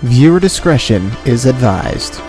Viewer discretion is advised.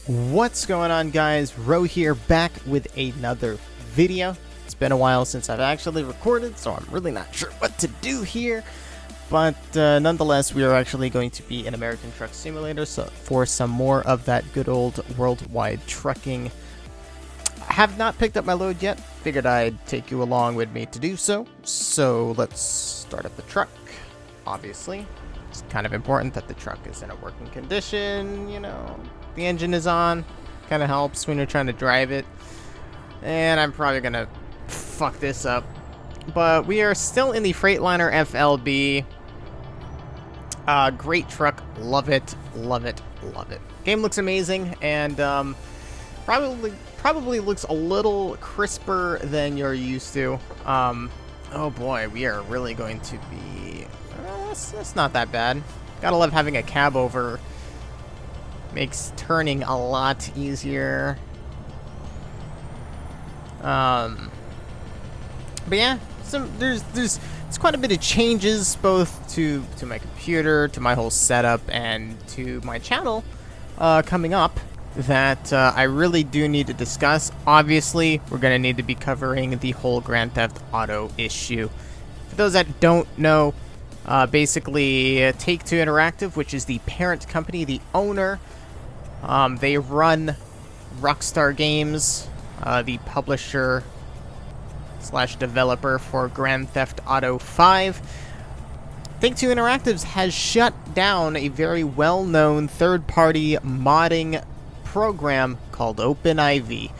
What's going on, guys? Ro here, back with another video. It's been a while since I've actually recorded, so I'm really not sure what to do here. But nonetheless, we are actually going to be in American Truck Simulator for some more of that good old worldwide trucking. I have not picked up my load yet. Figured I'd take you along with me to do so. So let's start up the truck. Obviously, it's kind of important that the truck is in a working condition, you know. The engine is on, kind of helps when you're trying to drive it. And I'm probably gonna fuck this up, but we are still in the Freightliner FLB. Great truck, love it, love it, love it. Game looks amazing, and probably looks a little crisper than you're used to. Oh boy, we are really going to be. It's not that bad. Gotta love having a cab over. Makes turning a lot easier. But yeah, there's quite a bit of changes both to my computer, to my whole setup, and to my channel coming up that I really do need to discuss. Obviously, we're gonna need to be covering the whole Grand Theft Auto issue. For those that don't know, basically Take-Two Interactive, which is the parent company, the owner. They run Rockstar Games, the publisher / developer for Grand Theft Auto 5. Take-Two Interactive has shut down a very well-known third-party modding program called OpenIV.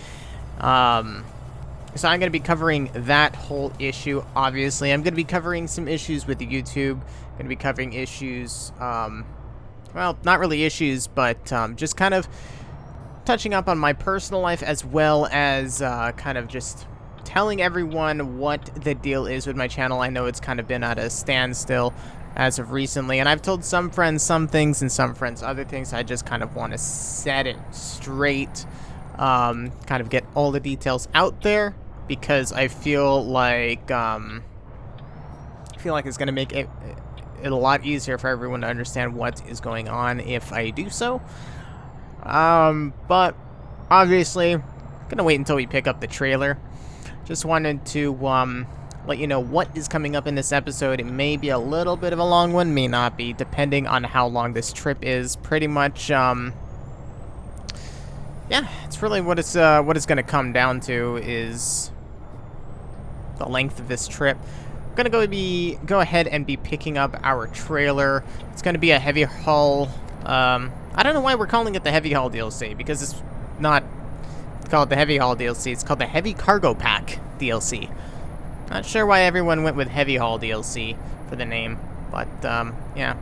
So I'm going to be covering that whole issue, obviously. I'm going to be covering some issues with YouTube. I'm going to be covering issues, well, not really issues, but just kind of touching up on my personal life, as well as kind of just telling everyone what the deal is with my channel. I know it's kind of been at a standstill as of recently, and I've told some friends some things and some friends other things. I just kind of want to set it straight, kind of get all the details out there, because I feel like it's going to make it a lot easier for everyone to understand what is going on if I do so. But obviously, gonna wait until we pick up the trailer. Just wanted to let you know what is coming up in this episode. It may be a little bit of a long one, may not be, depending on how long this trip is. Pretty much, yeah, it's really what it's gonna come down to is the length of this trip. Gonna go ahead and be picking up our trailer. It's gonna be a heavy haul. I don't know why we're calling it the heavy haul DLC, because it's not called the heavy haul DLC. It's called the heavy cargo pack DLC. Not sure why everyone went with heavy haul DLC for the name, but yeah.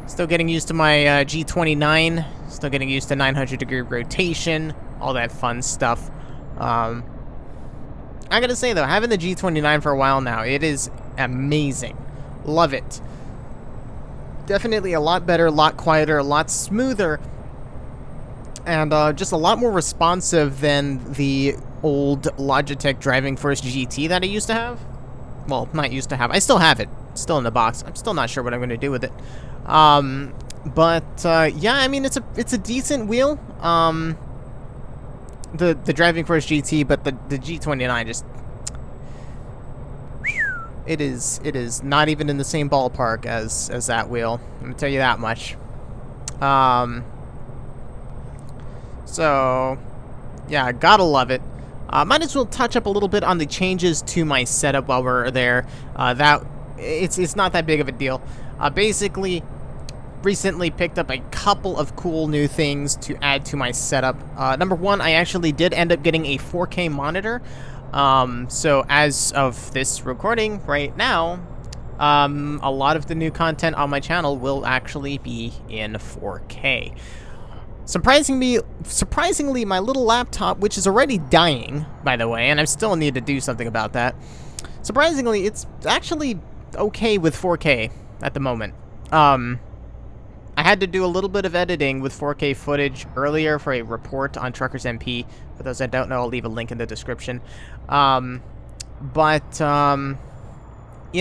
Still getting used to my G29. Still getting used to 900-degree rotation. All that fun stuff. I gotta say, though, having the G29 for a while now, it is amazing. Love it. Definitely a lot better, a lot quieter, a lot smoother, and just a lot more responsive than the old Logitech Driving Force GT that I used to have. Well, not used to have. I still have it. It's still in the box. I'm still not sure what I'm going to do with it. But yeah, I mean, it's a decent wheel. The Driving Force GT, but the G29 just, it is not even in the same ballpark as that wheel. I'm gonna tell you that much. So yeah, gotta love it. Might as well touch up a little bit on the changes to my setup while we're there. That it's not that big of a deal. Basically, recently picked up a couple of cool new things to add to my setup. Number one, I actually did end up getting a 4K monitor. So as of this recording right now, a lot of the new content on my channel will actually be in 4K. Surprisingly, my little laptop, which is already dying, by the way, and I still need to do something about that. Surprisingly, it's actually okay with 4K at the moment. I had to do a little bit of editing with 4K footage earlier for a report on Truckers MP. For those that don't know, I'll leave a link in the description. You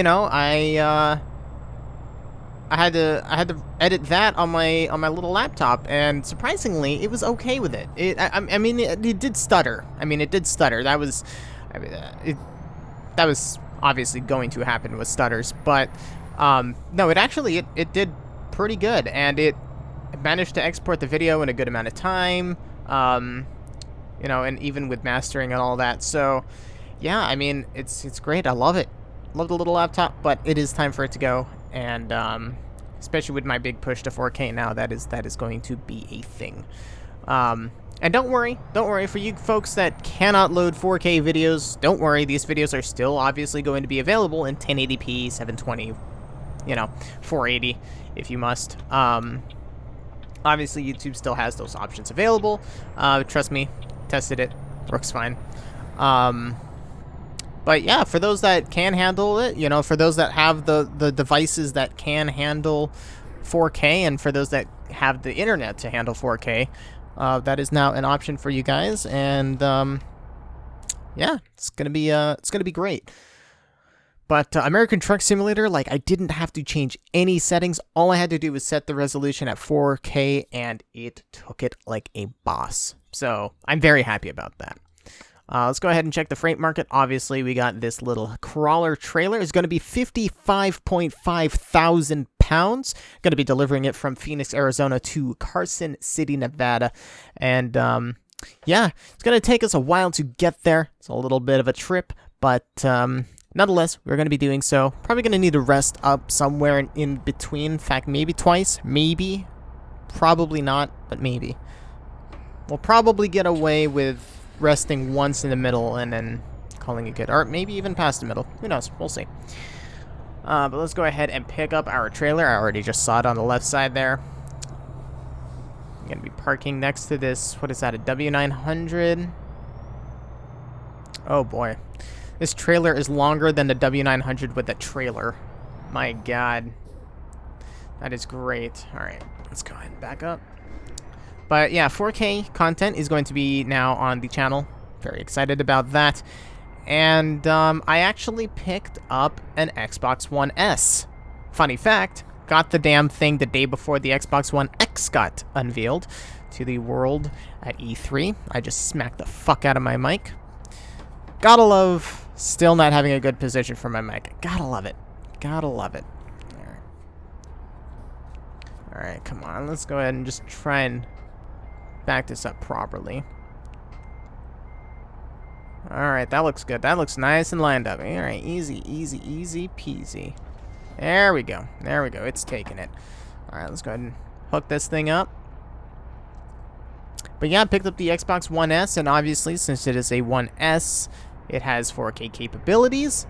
know, I had to edit that on my little laptop, and surprisingly, it was okay with it. I mean, it did stutter. I mean, it did stutter. That was, that was obviously going to happen with stutters, but no, it did pretty good, and it managed to export the video in a good amount of time. You know, and even with mastering and all that. So, yeah, I mean, it's great. I love it. Love the little laptop, but it is time for it to go, and especially with my big push to 4K now, that is going to be a thing. And don't worry for you folks that cannot load 4K videos. Don't worry, these videos are still obviously going to be available in 1080p, 720, you know, 480 if you must. Obviously, YouTube still has those options available. Trust me, tested it, works fine. But yeah, for those that can handle it, you know, for those that have the devices that can handle 4K, and for those that have the internet to handle 4K, that is now an option for you guys. And yeah, it's gonna be great. But American Truck Simulator, like, I didn't have to change any settings. All I had to do was set the resolution at 4K, and it took it like a boss. So I'm very happy about that. Let's go ahead and check the freight market. Obviously, we got this little crawler trailer. It's going to be 55.5 thousand pounds. Going to be delivering it from Phoenix, Arizona to Carson City, Nevada. And yeah, it's going to take us a while to get there. It's a little bit of a trip, but nonetheless, we're going to be doing so. Probably going to need to rest up somewhere in between. In fact, maybe twice. Maybe. Probably not, but maybe. We'll probably get away with resting once in the middle and then calling it good. Or maybe even past the middle. Who knows? We'll see. But let's go ahead and pick up our trailer. I already just saw it on the left side there. I'm going to be parking next to this. What is that? A W900? Oh boy. This trailer is longer than the W900 with the trailer. My God. That is great. Alright, let's go ahead and back up. But yeah, 4K content is going to be now on the channel. Very excited about that. And I actually picked up an Xbox One S. Funny fact, got the damn thing the day before the Xbox One X got unveiled to the world at E3. I just smacked the fuck out of my mic. Gotta love still not having a good position for my mic. Gotta love it. Gotta love it. Alright, come on. Let's go ahead and just try and back this up properly. Alright, that looks good. That looks nice and lined up. Alright, easy peasy. There we go. There we go. It's taking it. Alright, let's go ahead and hook this thing up. But yeah, I picked up the Xbox One S, and obviously, since it is a One S, it has 4K capabilities.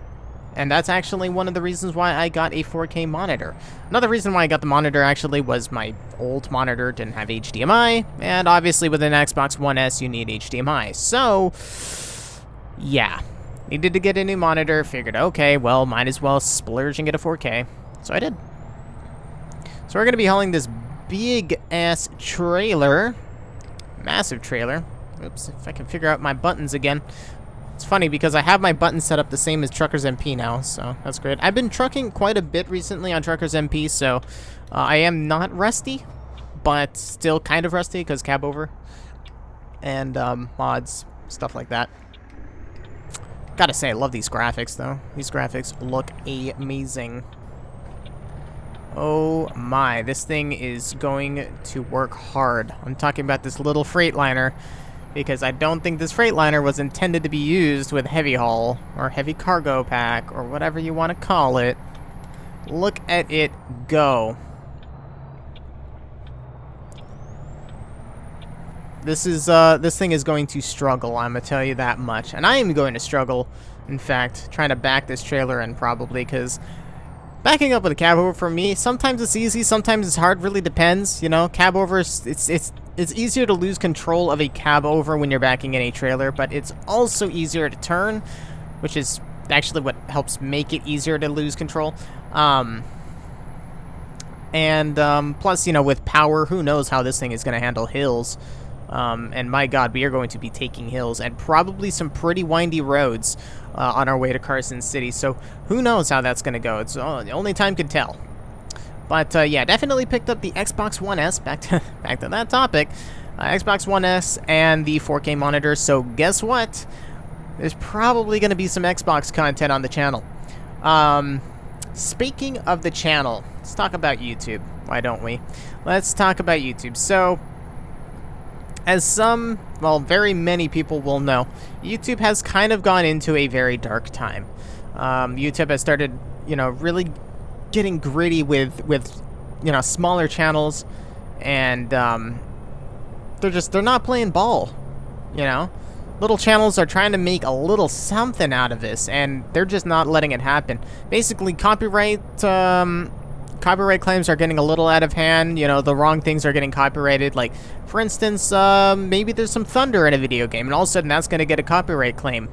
And that's actually one of the reasons why I got a 4K monitor. Another reason why I got the monitor actually was my old monitor didn't have HDMI, and obviously with an Xbox One S you need HDMI. So, yeah, needed to get a new monitor, figured, okay, well, might as well splurge and get a 4K. So I did. So we're going to be hauling this big-ass trailer, massive trailer. Oops, if I can figure out my buttons again. It's funny because I have my buttons set up the same as Truckers MP now, so that's great. I've been trucking quite a bit recently on Truckers MP, so I am not rusty, but still kind of rusty because cab over and mods, stuff like that. Gotta say, I love these graphics, though. These graphics look amazing. Oh my, this thing is going to work hard. I'm talking about this little Freightliner, because I don't think this Freightliner was intended to be used with heavy haul, or heavy cargo pack, or whatever you want to call it. Look at it go. this thing is going to struggle. I'm gonna tell you that much, and I am going to struggle. In fact, trying to back this trailer in probably, because backing up with a cab over for me, sometimes it's easy, sometimes it's hard. Really depends, you know. Cab overs, it's easier to lose control of a cab over when you're backing in a trailer, but it's also easier to turn, which is actually what helps make it easier to lose control. Plus, you know, with power, who knows how this thing is going to handle hills. And my God, we are going to be taking hills and probably some pretty windy roads on our way to Carson City. So who knows how that's going to go. It's only time could tell. But yeah, definitely picked up the Xbox One S. Back to that topic. Xbox One S and the 4K monitor. So guess what? There's probably going to be some Xbox content on the channel. Speaking of the channel, let's talk about YouTube. Why don't we? Let's talk about YouTube. So, as some, well, very many people will know, YouTube has kind of gone into a very dark time. YouTube has started, you know, really getting gritty with you know, smaller channels, and they're not playing ball, you know. Little channels are trying to make a little something out of this, and they're just not letting it happen. Basically, copyright claims are getting a little out of hand. You know, the wrong things are getting copyrighted. Like, for instance, maybe there's some thunder in a video game, and all of a sudden that's going to get a copyright claim.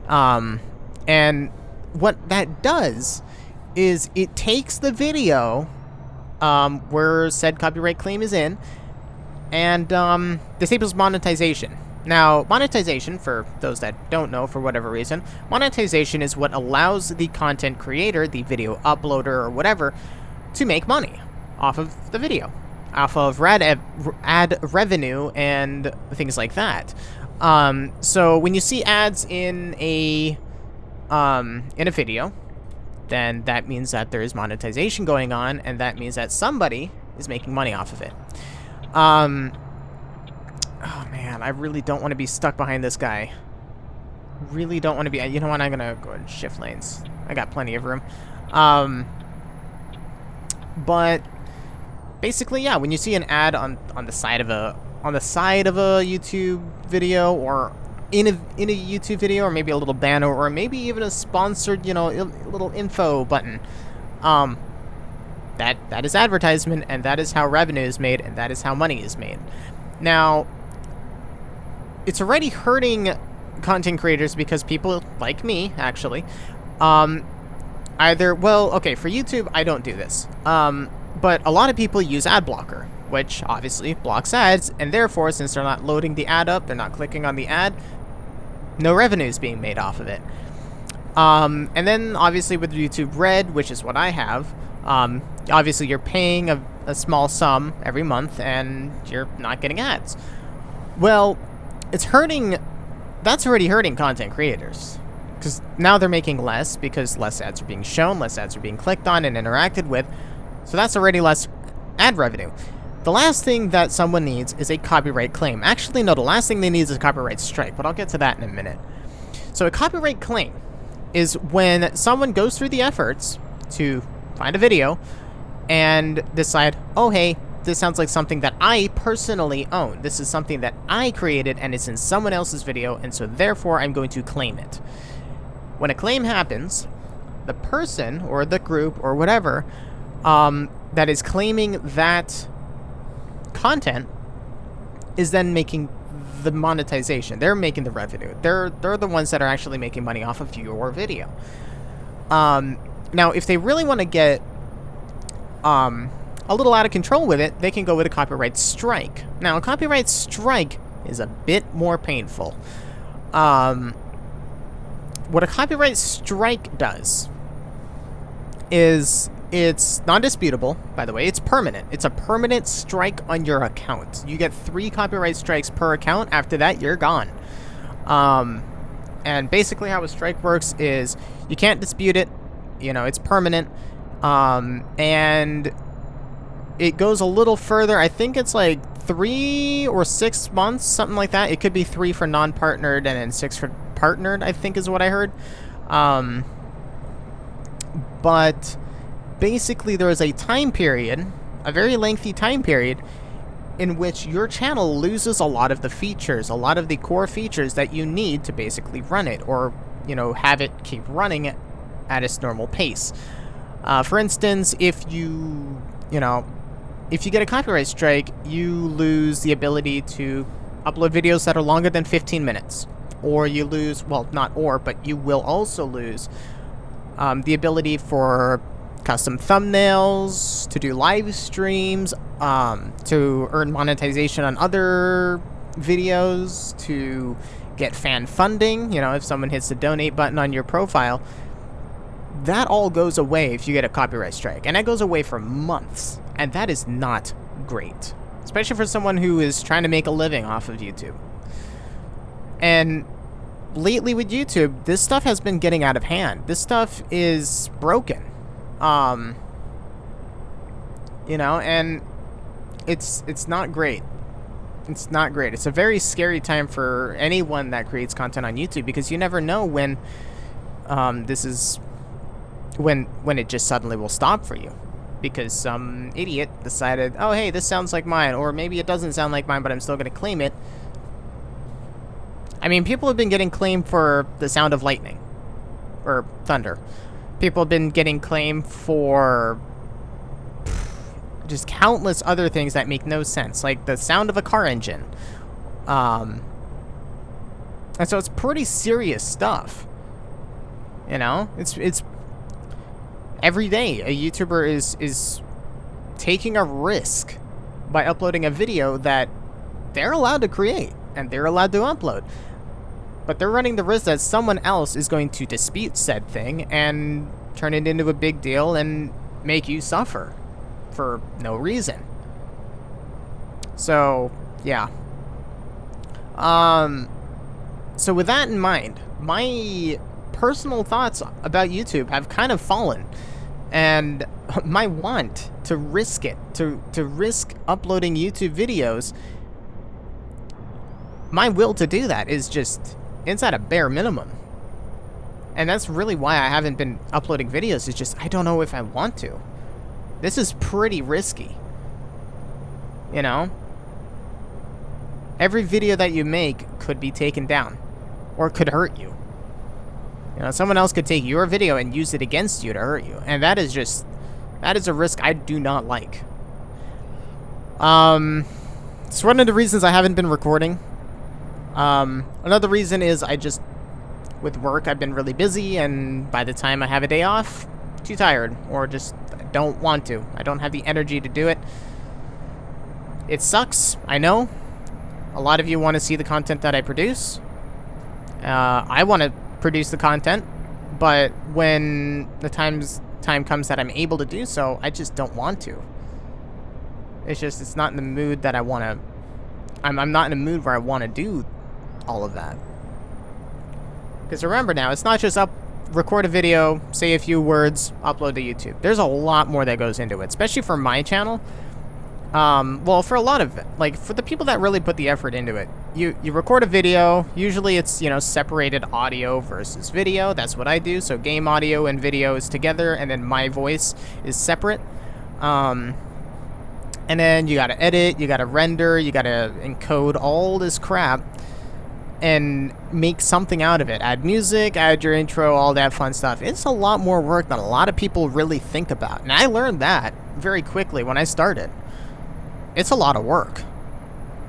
And what that does is it takes the video where said copyright claim is in, and disables monetization. Now, monetization, for those that don't know for whatever reason, monetization is what allows the content creator, the video uploader or whatever, to make money off of the video, off of ad revenue and things like that. So when you see ads in a video, then that means that there is monetization going on, and that means that somebody is making money off of it. Oh man, I really don't want to be stuck behind this guy. Really don't want to be. You know what? I'm gonna go ahead and shift lanes. I got plenty of room. But basically, yeah, when you see an ad on the side of a YouTube video, or in a YouTube video, or maybe a little banner, or maybe even a sponsored, you know, little info button, that is advertisement, and that is how revenue is made, and that is how money is made. Now, it's already hurting content creators because people like me, actually, either, well, okay, for YouTube, I don't do this, but a lot of people use ad blocker, which obviously blocks ads, and therefore, since they're not loading the ad up, they're not clicking on the ad, no revenue is being made off of it. And then, obviously, with YouTube Red, which is what I have, obviously you're paying a small sum every month, and you're not getting ads. Well, it's hurting. That's already hurting content creators, because now they're making less, because less ads are being shown, less ads are being clicked on and interacted with, so that's already less ad revenue. The last thing that someone needs is a copyright claim. Actually, no, the last thing they need is a copyright strike, but I'll get to that in a minute. So a copyright claim is when someone goes through the efforts to find a video and decide, oh, hey, this sounds like something that I personally own. This is something that I created, and it's in someone else's video, and so therefore I'm going to claim it. When a claim happens, the person or the group or whatever that is claiming that content is then making the monetization. They're making the revenue. They're the ones that are actually making money off of your video. Now, if they really want to get a little out of control with it, they can go with a copyright strike. Now, a copyright strike is a bit more painful. What a copyright strike does is, it's non-disputable, by the way. It's permanent. It's a permanent strike on your account. You get 3 copyright strikes per account. After that, you're gone. And basically how a strike works is you can't dispute it. You know, it's permanent. And it goes a little further. I think it's like 3 or 6 months, something like that. It could be 3 for non-partnered and then 6 for partnered, I think is what I heard. But basically there is a time period, a very lengthy time period, in which your channel loses a lot of the features, a lot of the core features that you need to basically run it, or, you know, have it keep running at its normal pace. For instance, if you get a copyright strike, you lose the ability to upload videos that are longer than 15 minutes. Or you lose, well, not or, but you will also lose the ability for custom thumbnails, to do live streams, to earn monetization on other videos, to get fan funding. You know, if someone hits the donate button on your profile, that all goes away if you get a copyright strike. And that goes away for months. And that is not great, especially for someone who is trying to make a living off of YouTube. And lately with YouTube, this stuff has been getting out of hand. This stuff is broken. You know, and it's not great. It's not great. It's a very scary time for anyone that creates content on YouTube, because you never know when when it just suddenly will stop for you, because some idiot decided, oh hey, this sounds like mine, or maybe it doesn't sound like mine, but I'm still going to claim it. I mean, people have been getting claimed for the sound of lightning or thunder. People have been getting claimed for just countless other things that make no sense, like the sound of a car engine. And so it's pretty serious stuff. You know, it's every day a YouTuber is taking a risk by uploading a video that they're allowed to create and they're allowed to upload. But they're running the risk that someone else is going to dispute said thing and turn it into a big deal and make you suffer for no reason. So, yeah. So with that in mind, my personal thoughts about YouTube have kind of fallen. And my want to risk it, to risk uploading YouTube videos, my will to do that is just, it's at a bare minimum. And that's really why I haven't been uploading videos. It's just, I don't know if I want to. This is pretty risky. You know? Every video that you make could be taken down. Or could hurt you. You know, someone else could take your video and use it against you to hurt you. And that is just, that is a risk I do not like. It's one of the reasons I haven't been recording. Another reason is with work, I've been really busy, and by the time I have a day off, too tired, or just don't want to. I don't have the energy to do it. It sucks, I know. A lot of you want to see the content that I produce. I want to produce the content, but when the time comes that I'm able to do so, I just don't want to. It's not in the mood that I want to. I'm not in a mood where I want to do all of that. Because remember now, it's not just record a video, say a few words, upload to YouTube. There's a lot more that goes into it, especially for my channel. Well, for a lot of it, like for the people that really put the effort into it, you record a video. Usually it's, you know, separated audio versus video. That's what I do. So game audio and video is together, and then my voice is separate. And then you gotta edit, you gotta render, you gotta encode all this crap and make something out of it. Add music, add your intro, all that fun stuff. It's a lot more work than a lot of people really think about. And I learned that very quickly when I started. It's a lot of work.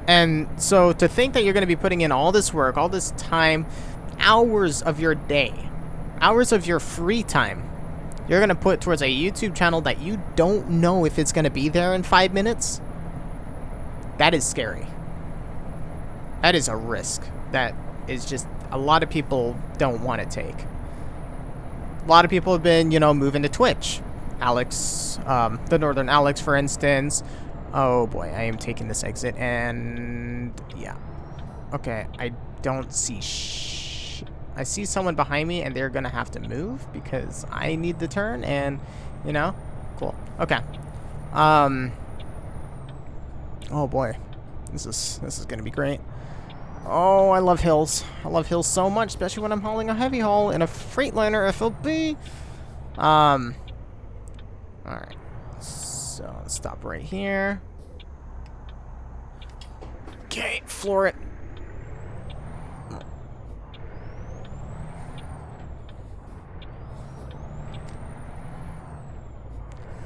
And so to think that you're going to be putting in all this work, all this time, hours of your day, hours of your free time, you're going to put towards a YouTube channel that you don't know if it's going to be there in 5 minutes, that is scary. That is a risk that is just a lot of people don't want to take. A lot of people have been, you know, moving to Twitch. Alex, the Northern Alex, for instance. Oh boy, I am taking this exit, and yeah. Okay, I don't see I see someone behind me, and they're gonna have to move because I need the turn, and you know, cool. Okay. Oh boy, this is gonna be great. Oh, I love hills. I love hills so much, especially when I'm hauling a heavy haul in a Freightliner FLB. All right. So let's stop right here. Okay, floor it.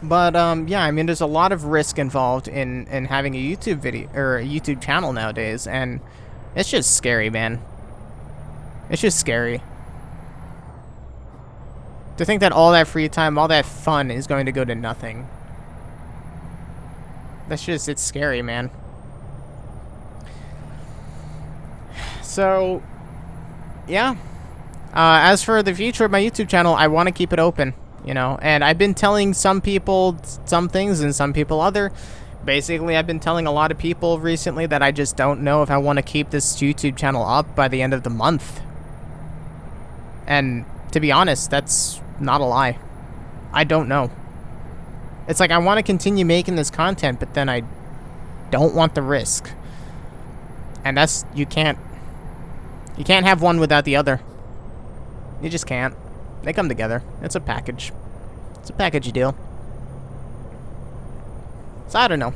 But yeah, I mean, there's a lot of risk involved in having a YouTube video or a YouTube channel nowadays, and it's just scary, man. It's just scary to think that all that free time, all that fun is going to go to nothing. It's scary, man. So, yeah. As for the future of my YouTube channel, I want to keep it open, you know, and I've been telling some people some things and some people other. Basically, I've been telling a lot of people recently that I just don't know if I want to keep this YouTube channel up by the end of the month. And to be honest, that's not a lie. I don't know. It's like I want to continue making this content, but then I don't want the risk. And that's, you can't have one without the other. You just can't. They come together. It's a package. It's a package deal. So I don't know.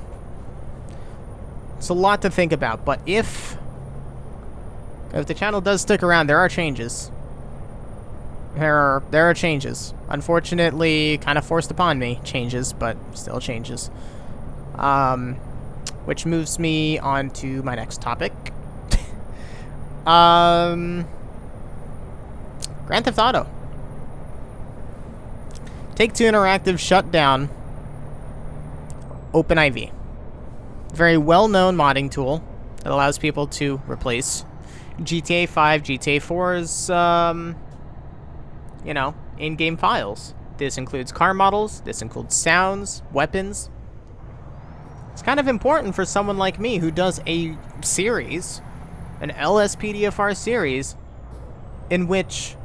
It's a lot to think about, but if the channel does stick around, there are changes. There are changes. Unfortunately, kind of forced upon me changes, but still changes. Which moves me on to my next topic. Grand Theft Auto. Take-Two Interactive shut down OpenIV. Very well-known modding tool that allows people to replace GTA 5, GTA 4's, you know, in-game files. This includes car models, this includes sounds, weapons. It's kind of important for someone like me who does a series, an LSPDFR series, in which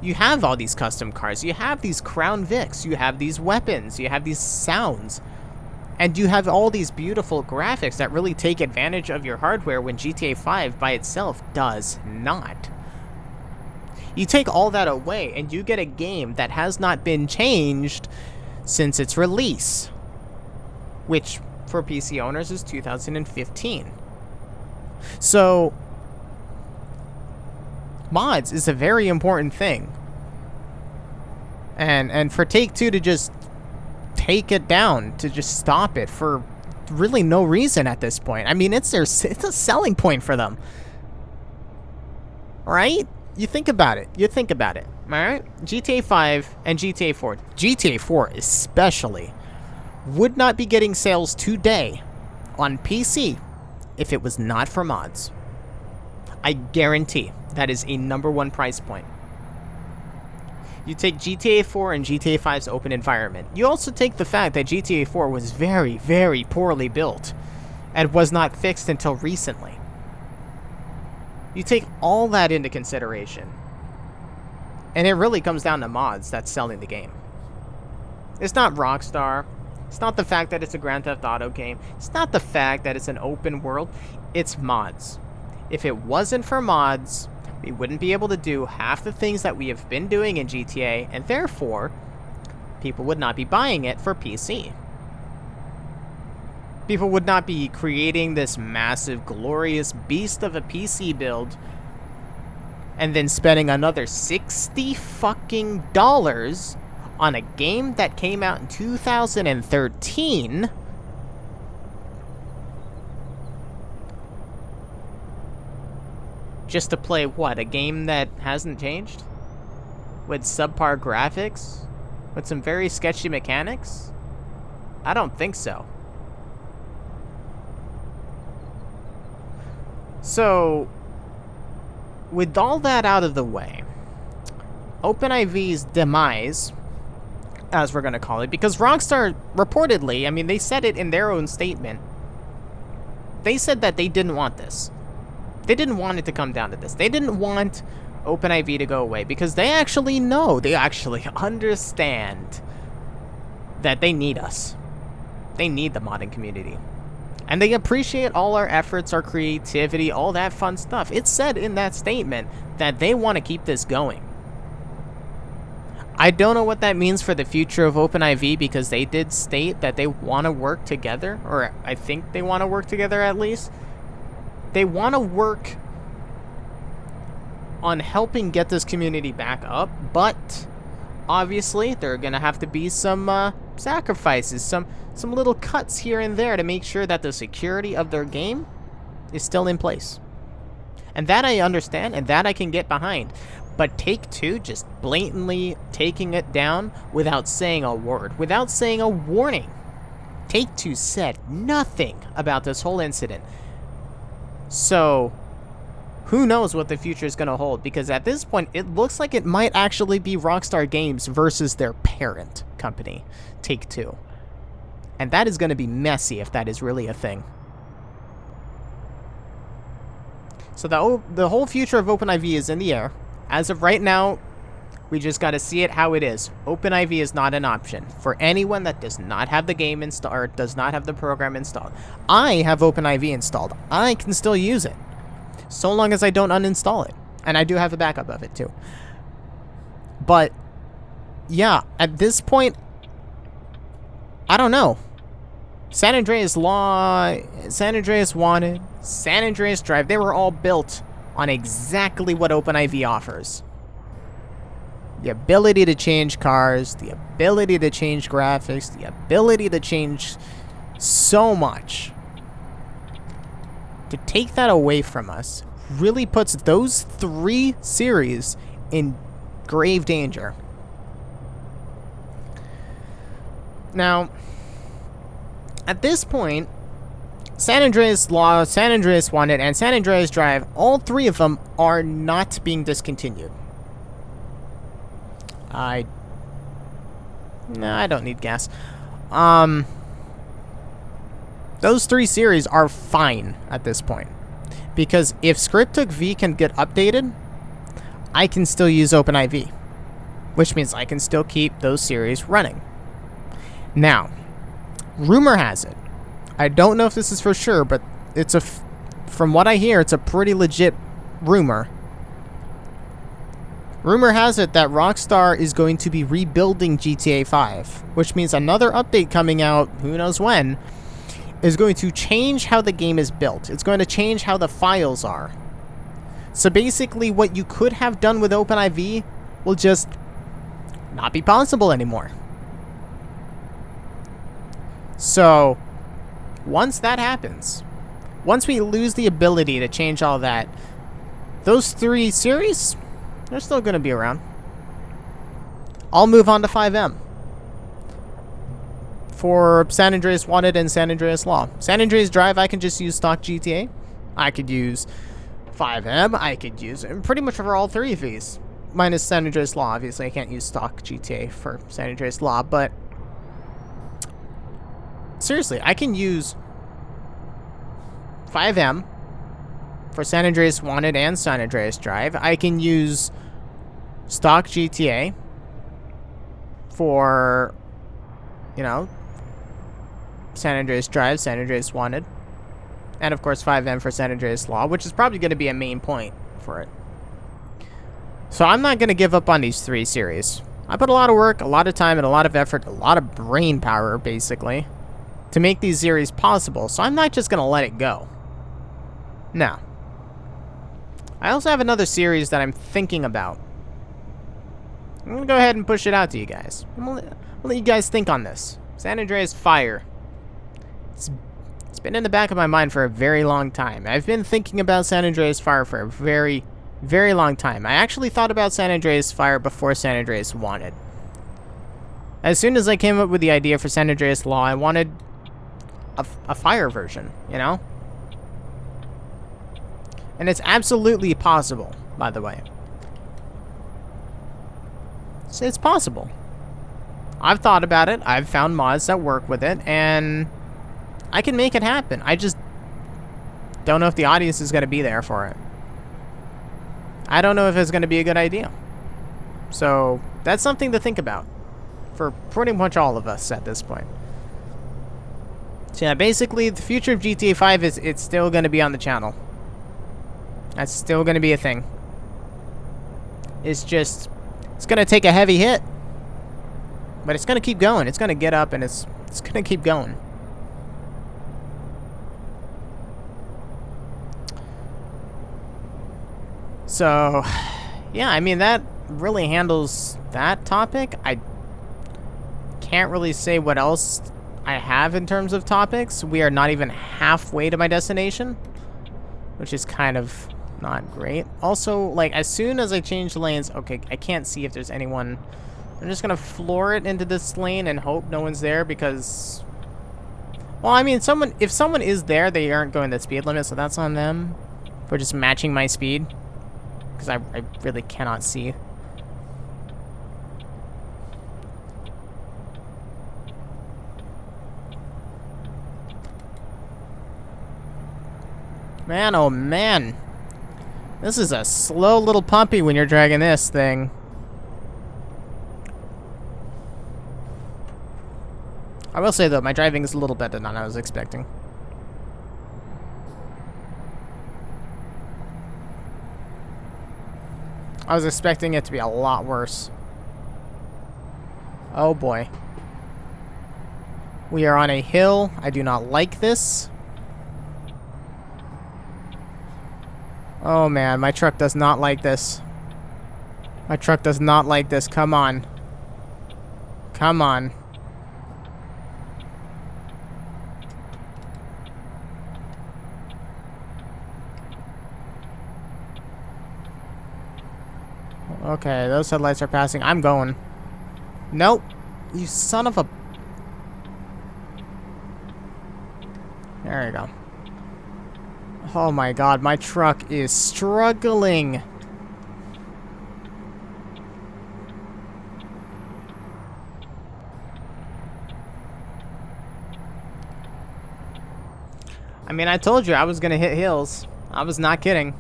you have all these custom cars, you have these Crown Vics, you have these weapons, you have these sounds, and you have all these beautiful graphics that really take advantage of your hardware when GTA 5 by itself does not. You take all that away and you get a game that has not been changed since its release, which for PC owners is 2015. So mods is a very important thing. And for Take-Two to just take it down, to just stop it for really no reason at this point. I mean, it's a selling point for them. Right? You think about it. Alright? GTA 5 and GTA 4. GTA 4 especially would not be getting sales today on PC if it was not for mods. I guarantee that is a #1 price point. You take GTA 4 and GTA 5's open environment. You also take the fact that GTA 4 was very, very poorly built and was not fixed until recently. You take all that into consideration, and it really comes down to mods that's selling the game. It's not Rockstar. It's not the fact that it's a Grand Theft Auto game. It's not the fact that it's an open world. It's mods. If it wasn't for mods, we wouldn't be able to do half the things that we have been doing in GTA, and therefore, people would not be buying it for PC. People would not be creating this massive, glorious beast of a PC build and then spending another $60 fucking dollars on a game that came out in 2013 just to play, what, a game that hasn't changed? With subpar graphics? With some very sketchy mechanics? I don't think so. So, with all that out of the way, OpenIV's demise, as we're going to call it, because Rockstar reportedly, I mean, they said it in their own statement, they said that they didn't want this. They didn't want it to come down to this. They didn't want OpenIV to go away because they actually know, they actually understand that they need us. They need the modding community. And they appreciate all our efforts, our creativity, all that fun stuff. It said in that statement that they want to keep this going. I don't know what that means for the future of OpenIV, because they did state that they want to work together, or I think they want to work together at least. They want to work on helping get this community back up, but obviously there are going to have to be some sacrifices, some little cuts here and there to make sure that the security of their game is still in place. And that I understand, and that I can get behind. But Take-Two just blatantly taking it down without saying a word, without saying a warning. Take-Two said nothing about this whole incident. So, who knows what the future is going to hold? Because at this point, it looks like it might actually be Rockstar Games versus their parent company, Take-Two. And that is going to be messy if that is really a thing. So the whole future of OpenIV is in the air. As of right now, we just got to see it how it is. OpenIV is not an option for anyone that does not have the game installed or does not have the program installed. I have OpenIV installed. I can still use it, so long as I don't uninstall it. And I do have a backup of it too. But yeah, at this point, I don't know. San Andreas Law, San Andreas Wanted, San Andreas Drive, they were all built on exactly what OpenIV offers. The ability to change cars, the ability to change graphics, the ability to change so much. To take that away from us really puts those 3 series in grave danger. Now, at this point, San Andreas Law, San Andreas Wanted, and San Andreas Drive, all 3 of them are not being discontinued. No, I don't need gas. Those 3 series are fine at this point. Because if Scriptbook V can get updated, I can still use OpenIV. Which means I can still keep those series running. Now, rumor has it, I don't know if this is for sure, but it's from what I hear, it's a pretty legit rumor. Rumor has it that Rockstar is going to be rebuilding GTA 5, which means another update coming out, who knows when, is going to change how the game is built. It's going to change how the files are. So basically, what you could have done with OpenIV will just not be possible anymore. So, once that happens, once we lose the ability to change all that, those 3 series, they're still going to be around. I'll move on to 5M. For San Andreas Wanted and San Andreas Law. San Andreas Drive, I can just use stock GTA. I could use 5M. I could use pretty much for all 3 of these. Minus San Andreas Law. Obviously, I can't use stock GTA for San Andreas Law, but seriously, I can use 5M for San Andreas Wanted and San Andreas Drive. I can use stock GTA for, you know, San Andreas Drive, San Andreas Wanted, and of course 5M for San Andreas Law, which is probably going to be a main point for it. So I'm not going to give up on these 3 series. I put a lot of work, a lot of time, and a lot of effort, a lot of brain power, basically, to make these series possible, so I'm not just going to let it go. No. I also have another series that I'm thinking about. I'm going to go ahead and push it out to you guys. I'll let you guys think on this. San Andreas Fire. It's been in the back of my mind for a very long time. I've been thinking about San Andreas Fire for a very, very long time. I actually thought about San Andreas Fire before San Andreas Wanted. As soon as I came up with the idea for San Andreas Law, I wanted a fire version, you know? And it's absolutely possible, by the way. So it's possible. I've thought about it, I've found mods that work with it, and I can make it happen. I just don't know if the audience is going to be there for it. I don't know if it's going to be a good idea. So that's something to think about for pretty much all of us at this point. So yeah, basically the future of GTA 5 is it's still going to be on the channel. That's still going to be a thing. It's just, it's going to take a heavy hit But it's gonna keep going. It's gonna get up and it's gonna keep going. So, yeah, I mean, that really handles that topic. I can't really say what else I have in terms of topics. We are not even halfway to my destination, which is kind of not great. Also, like, as soon as I change lanes, okay, I can't see if there's anyone. I'm just gonna floor it into this lane and hope no one's there because, well, I mean, if someone is there, they aren't going the speed limit, so that's on them for just matching my speed. Because I really cannot see. Man, oh man. This is a slow little puppy when you're dragging this thing. I will say, though, my driving is a little better than I was expecting. I was expecting it to be a lot worse. Oh boy. We are on a hill. I do not like this. Oh man, my truck does not like this. My truck does not like this. Come on. Come on. Okay, those headlights are passing. I'm going. Nope. You son of a... There you go. Oh my god, my truck is struggling. I mean, I told you I was gonna hit hills. I was not kidding.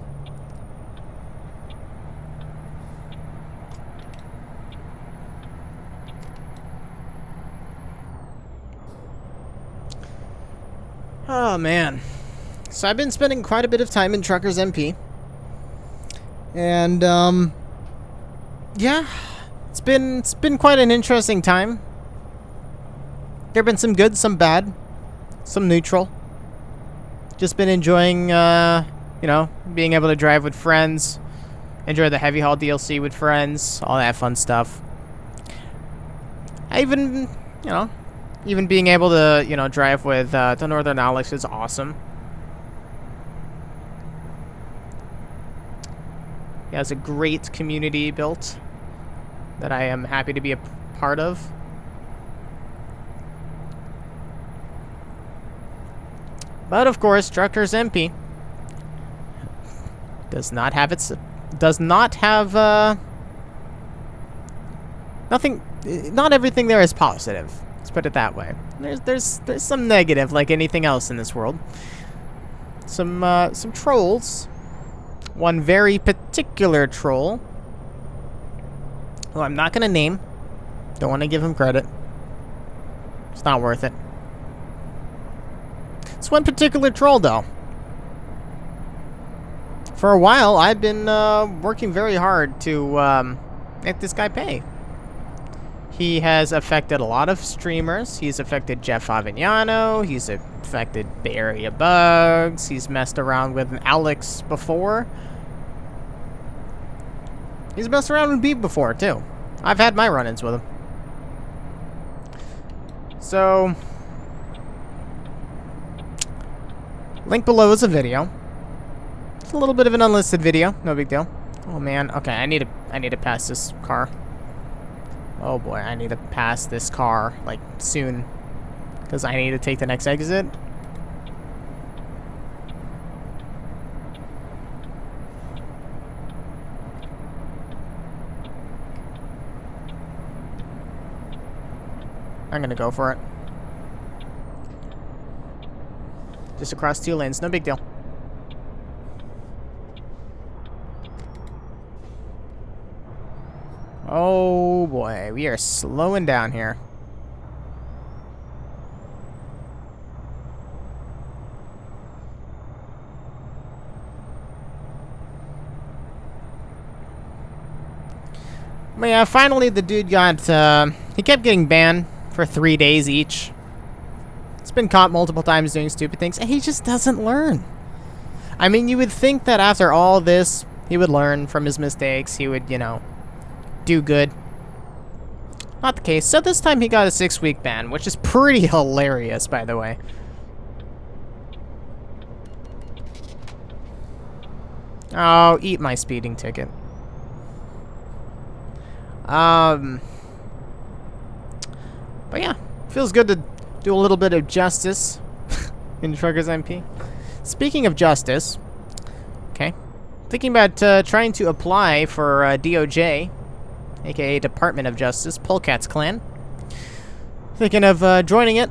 Oh man. So I've been spending quite a bit of time in Truckers MP. And yeah, it's been quite an interesting time. There've been some good, some bad, some neutral. Just been enjoying you know, being able to drive with friends, enjoy the heavy haul DLC with friends, all that fun stuff. I even, you know, even being able to, you know, drive with the Northern Alex is awesome. He has a great community built that I am happy to be a part of. But of course, Truckers MP does not have nothing. Not everything there is positive. Let's put it that way. There's some negative, like anything else in this world. Some trolls. One very particular troll, who I'm not gonna name. Don't want to give him credit. It's not worth it. It's one particular troll, though. For a while, I've been working very hard to make this guy pay. He has affected a lot of streamers. He's affected Jeff Avignano. He's affected Bay Area Bugs. He's messed around with Alex before. He's messed around with Beeb before, too. I've had my run-ins with him. So, link below is a video. It's a little bit of an unlisted video. No big deal. Oh, man. Okay, I need to pass this car. Oh boy, I need to pass this car, like, soon. Because I need to take the next exit. I'm gonna go for it. Just across 2 lanes, no big deal. Oh boy, we are slowing down here. But yeah, finally the dude got He kept getting banned for 3 days each. He's been caught multiple times doing stupid things, and he just doesn't learn. I mean, you would think that after all this, he would learn from his mistakes. He would, you know, do good. Not the case. So this time he got a 6-week ban, which is pretty hilarious, by the way. Oh, eat my speeding ticket. But yeah, feels good to do a little bit of justice in Truckers MP. Speaking of justice, okay, thinking about trying to apply for DOJ, aka Department of Justice, Polecat's clan. Thinking of joining it.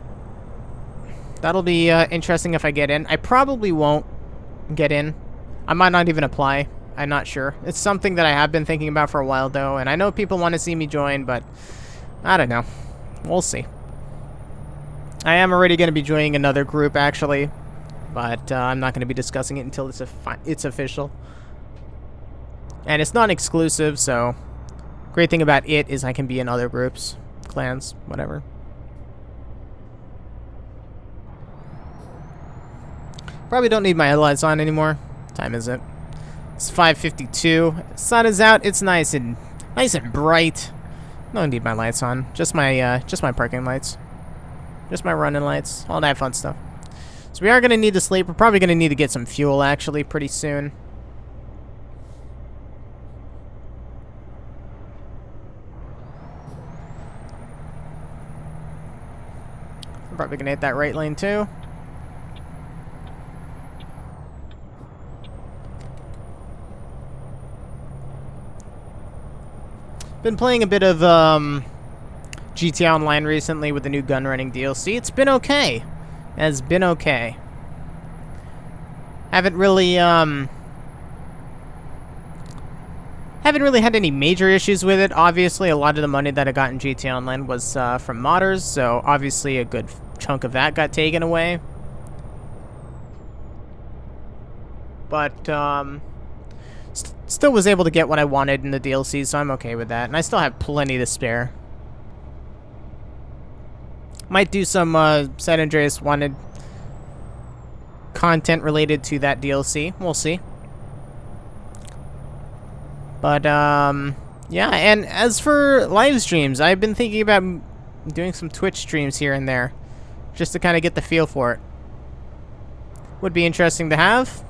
That'll be interesting if I get in. I probably won't get in. I might not even apply. I'm not sure. It's something that I have been thinking about for a while, though, and I know people want to see me join, but I don't know. We'll see. I am already going to be joining another group, actually, but I'm not going to be discussing it until it's official. And it's not exclusive, so great thing about it is I can be in other groups, clans, whatever. Probably don't need my headlights on anymore. What time is it? It's 5:52. Sun is out. It's nice and bright. Don't need my lights on. Just my parking lights. Just my running lights. All that fun stuff. So we are gonna need to sleep. We're probably gonna need to get some fuel actually pretty soon. I'm probably gonna hit that right lane too. Been playing a bit of GTA Online recently with the new gun running DLC. It's been okay. It has been okay. Haven't really had any major issues with it. Obviously, a lot of the money that I got in GTA Online was from modders, so obviously a good chunk of that got taken away. But still was able to get what I wanted in the DLC, so I'm okay with that. And I still have plenty to spare. Might do some San Andreas wanted content related to that DLC. We'll see. But, yeah, and as for live streams, I've been thinking about doing some Twitch streams here and there, just to kind of get the feel for it. Would be interesting to have.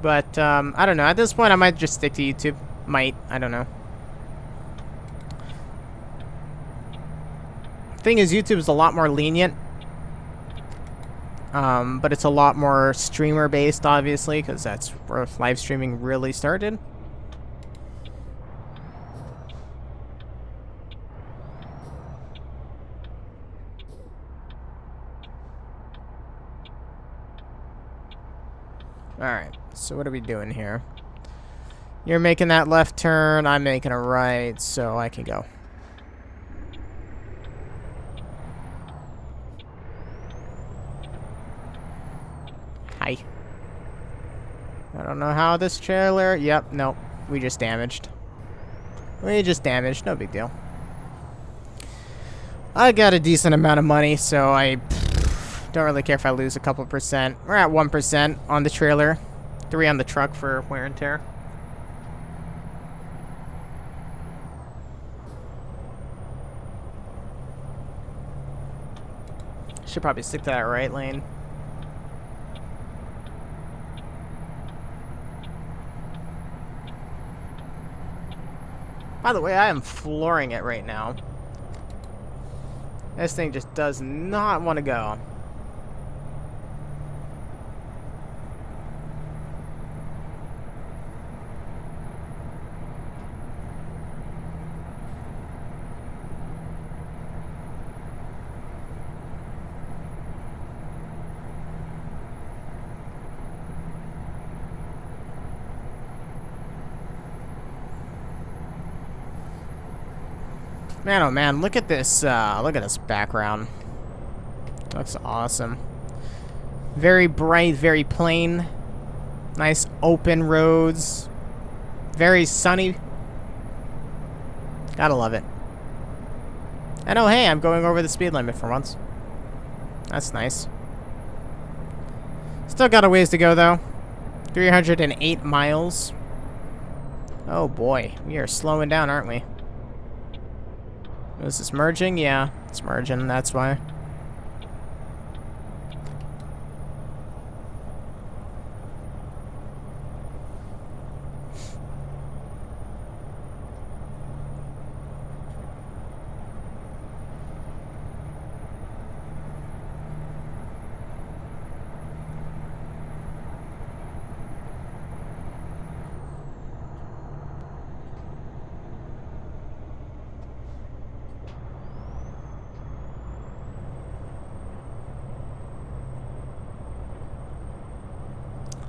But, I don't know. At this point, I might just stick to YouTube. Might. I don't know. Thing is, YouTube is a lot more lenient. But it's a lot more streamer-based, obviously, because that's where live streaming really started. Alright, so what are we doing here? You're making that left turn, I'm making a right, so I can go. Hi. I don't know how this trailer... Yep, nope. We just damaged. No big deal. I got a decent amount of money, so I don't really care if I lose a couple percent. We're at 1% on the trailer. 3 on the truck for wear and tear. Should probably stick to that right lane. By the way, I am flooring it right now. This thing just does not want to go. Man, oh man, look at this background. Looks awesome. Very bright, very plain. Nice open roads. Very sunny. Gotta love it. And oh, hey, I'm going over the speed limit for once. That's nice. Still got a ways to go, though. 308 miles. Oh, boy. We are slowing down, aren't we? Is this merging? Yeah, it's merging. That's why.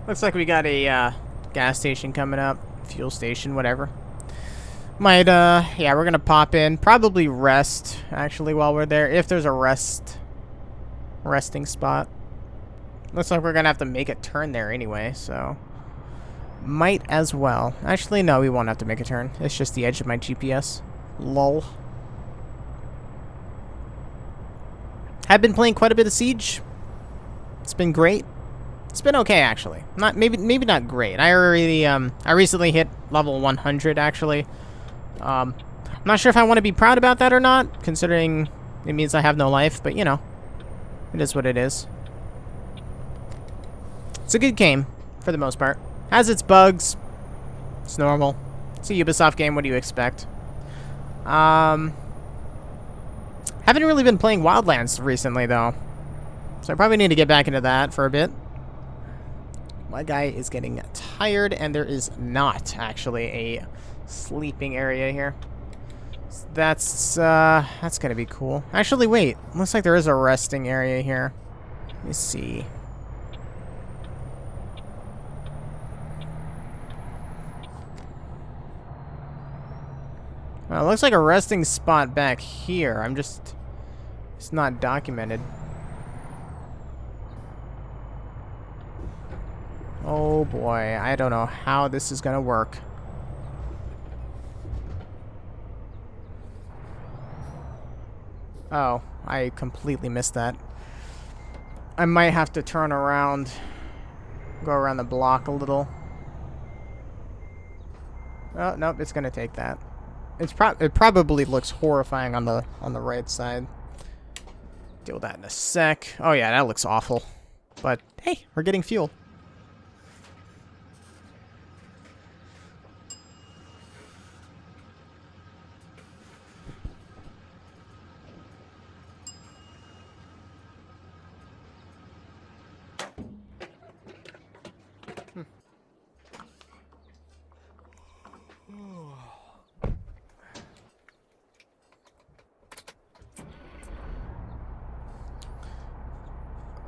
Looks like we got a gas station coming up. Fuel station, whatever. Might, yeah, we're gonna pop in. Probably rest, actually, while we're there. If there's a resting spot. Looks like we're gonna have to make a turn there anyway, so... Might as well. Actually, no, we won't have to make a turn. It's just the edge of my GPS. Lol. Have been playing quite a bit of Siege. It's been great. It's been okay, actually. Maybe not great. I recently hit level 100, actually. I'm not sure if I want to be proud about that or not, considering it means I have no life, but, you know, it is what it is. It's a good game, for the most part. Has its bugs. It's normal. It's a Ubisoft game, what do you expect? Haven't really been playing Wildlands recently, though. So I probably need to get back into that for a bit. My guy is getting tired, and there is not actually a sleeping area here. So that's gonna be cool. Actually, wait. Looks like there is a resting area here. Let me see. Well, it looks like a resting spot back here. It's not documented. Oh boy, I don't know how this is gonna work. Oh, I completely missed that. I might have to turn around, go around the block a little. Oh, nope, it's gonna take that. It probably looks horrifying on the right side. Deal with that in a sec. Oh yeah, that looks awful. But hey, we're getting fuel.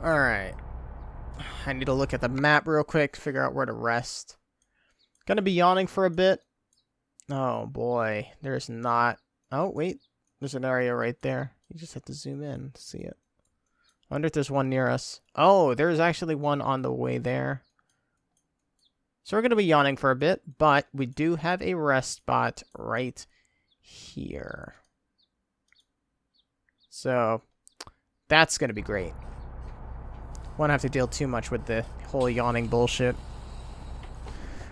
Alright. I need to look at the map real quick, figure out where to rest. Gonna be yawning for a bit. Oh boy, there's not... Oh, wait. There's an area right there. You just have to zoom in to see it. I wonder if there's one near us. Oh, there's actually one on the way there. So we're gonna be yawning for a bit, but we do have a rest spot right here. So, that's gonna be great. Won't have to deal too much with the whole yawning bullshit.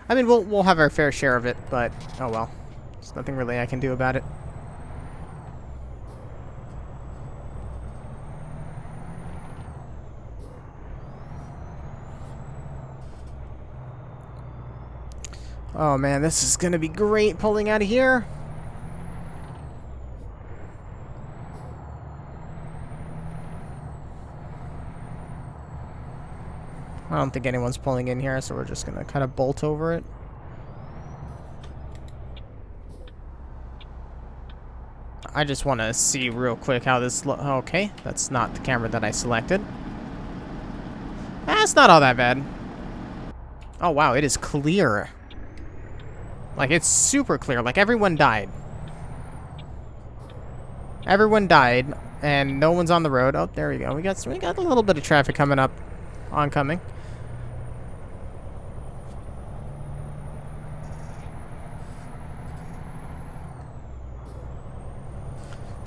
I mean, we'll have our fair share of it, but oh well. There's nothing really I can do about it. Oh man, this is gonna be great pulling out of here. I don't think anyone's pulling in here, so we're just gonna kind of bolt over it. I just want to see real quick how this looks. Okay, that's not the camera that I selected. That's not all that bad. Oh wow, it is clear. Like, it's super clear. Like, everyone died. Everyone died, and no one's on the road. Oh, there we go. We got a little bit of traffic coming up, oncoming.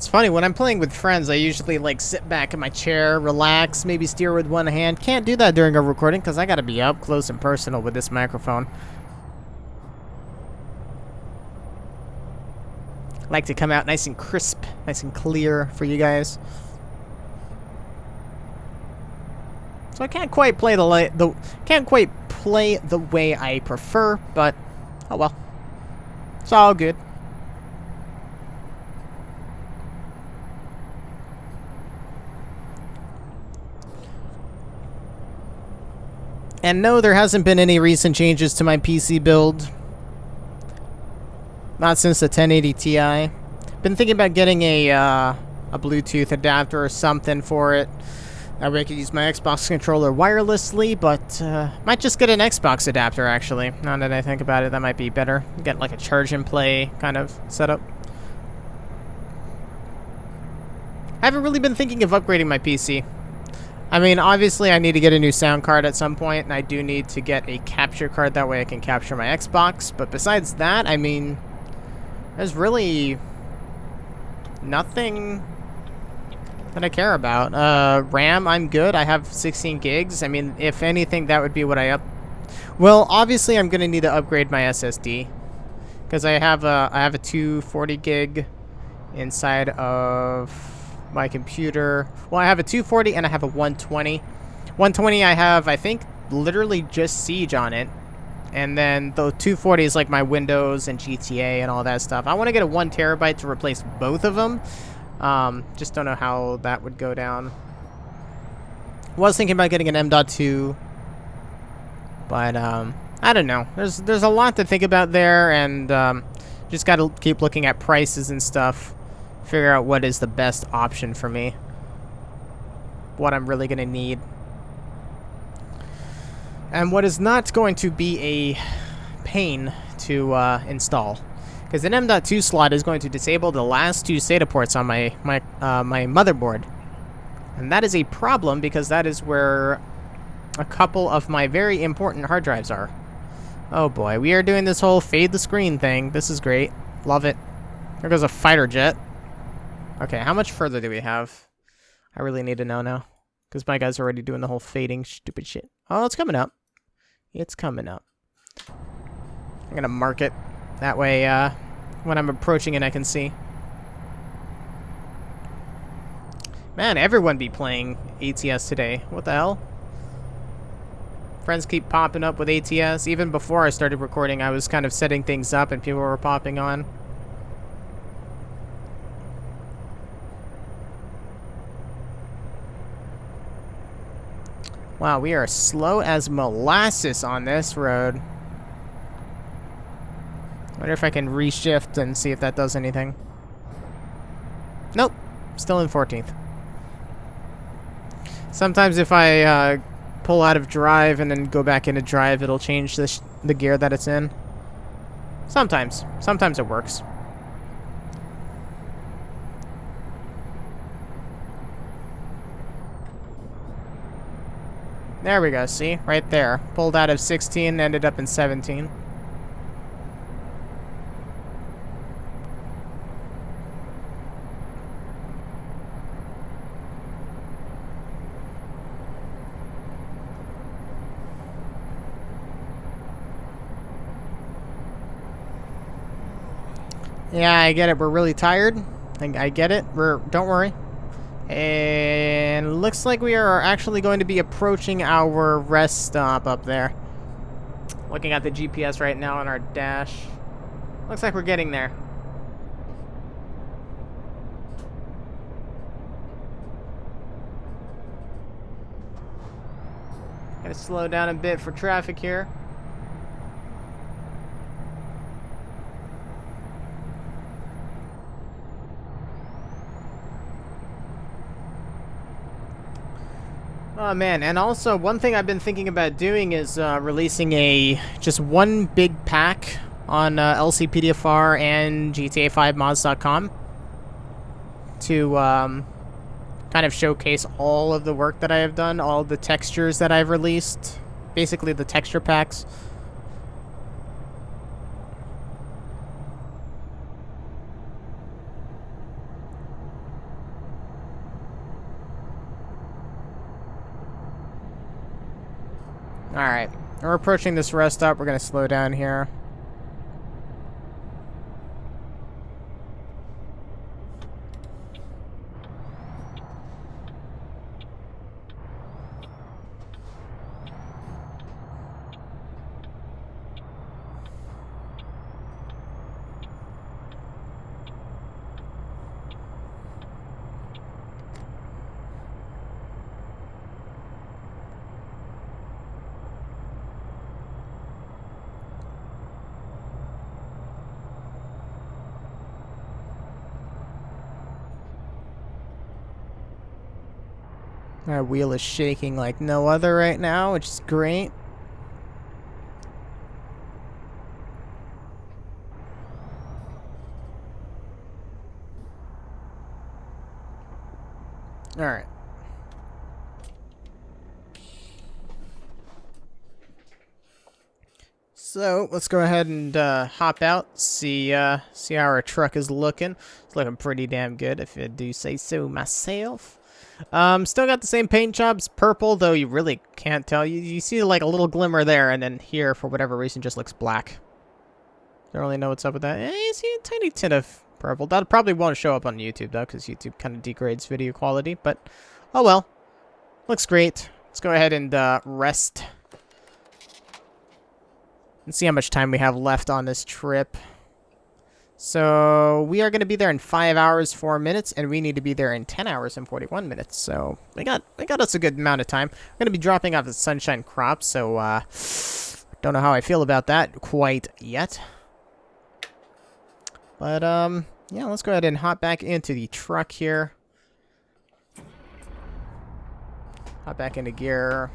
It's funny, when I'm playing with friends, I usually like sit back in my chair, relax, maybe steer with one hand. Can't do that during a recording because I gotta be up close and personal with this microphone. I like to come out nice and crisp, nice and clear for you guys. So I can't quite play can't quite play the way I prefer, but oh well. It's all good. And no, there hasn't been any recent changes to my PC build. Not since the 1080 Ti. Been thinking about getting a Bluetooth adapter or something for it. That way I could use my Xbox controller wirelessly, but might just get an Xbox adapter, actually. Now that I think about it, that might be better. Get like a charge and play kind of setup. I haven't really been thinking of upgrading my PC. I mean, obviously I need to get a new sound card at some point, and I do need to get a capture card, that way I can capture my Xbox. But besides that, I mean, there's really nothing that I care about. RAM, I'm good. I have 16 gigs. I mean, if anything, that would be what I up. Well, obviously I'm gonna need to upgrade my SSD because I have a 240 gig inside of my computer. Well, I have a 240 and I have a 120. 120 I have, I think, literally just Siege on it. And then the 240 is like my Windows and GTA and all that stuff. I want to get a 1 terabyte to replace both of them. Just don't know how that would go down. Was thinking about getting an M.2, but I don't know. There's a lot to think about there, and just got to keep looking at prices and stuff. Figure out what is the best option for me. What I'm really going to need. And what is not going to be a pain to install. Because an M.2 slot is going to disable the last 2 SATA ports on my motherboard. And that is a problem because that is where a couple of my very important hard drives are. Oh boy, we are doing this whole fade the screen thing. This is great. Love it. There goes a fighter jet. Okay, how much further do we have? I really need to know now. Because my guy's already doing the whole fading stupid shit. Oh, it's coming up. It's coming up. I'm going to mark it. That way, when I'm approaching it, I can see. Man, everyone be playing ATS today. What the hell? Friends keep popping up with ATS. Even before I started recording, I was kind of setting things up and people were popping on. Wow, we are slow as molasses on this road. Wonder if I can reshift and see if that does anything. Nope. Still in 14th. Sometimes if I pull out of drive and then go back into drive, it'll change the gear that it's in. Sometimes. Sometimes it works. There we go, see? Right there. Pulled out of 16, ended up in 17. Yeah, I get it. We're really tired. I get it. Don't worry. And looks like we are actually going to be approaching our rest stop up there. Looking at the GPS right now on our dash. Looks like we're getting there. Gotta slow down a bit for traffic here. Oh man, and also one thing I've been thinking about doing is releasing just one big pack on LCPDFR and GTA5mods.com to kind of showcase all of the work that I have done, all the textures that I've released, basically the texture packs. Alright. We're approaching this rest stop. We're going to slow down here. My wheel is shaking like no other right now, which is great. Alright. So, let's go ahead and hop out, see how our truck is looking. It's looking pretty damn good, if I do say so myself. Still got the same paint jobs, purple, though you really can't tell. You see like a little glimmer there, and then here, for whatever reason, just looks black. Don't really know what's up with that. You see a tiny tint of purple. That probably won't show up on YouTube, though, because YouTube kind of degrades video quality, but oh well. Looks great. Let's go ahead and rest. And see how much time we have left on this trip. So we are going to be there in 5 hours, 4 minutes, and we need to be there in 10 hours and 41 minutes. So we got us a good amount of time. We're going to be dropping off the sunshine crop, so don't know how I feel about that quite yet. But yeah, let's go ahead and hop back into the truck here. Hop back into gear.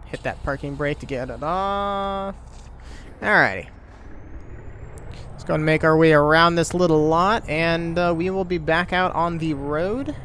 Hit that parking brake to get it off. Alrighty. Let's go and make our way around this little lot, and we will be back out on the road.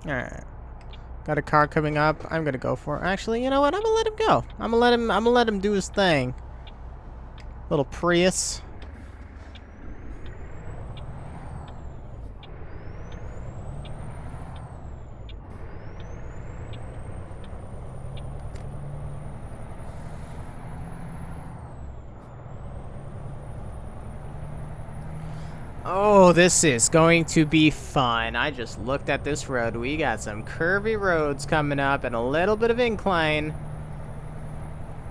Alright. Got a car coming up. I'm gonna go for it. Actually, you know what? I'm gonna let him go. I'm gonna let him do his thing. Little Prius. Oh, this is going to be fun. I just looked at this road. We got some curvy roads coming up and a little bit of incline.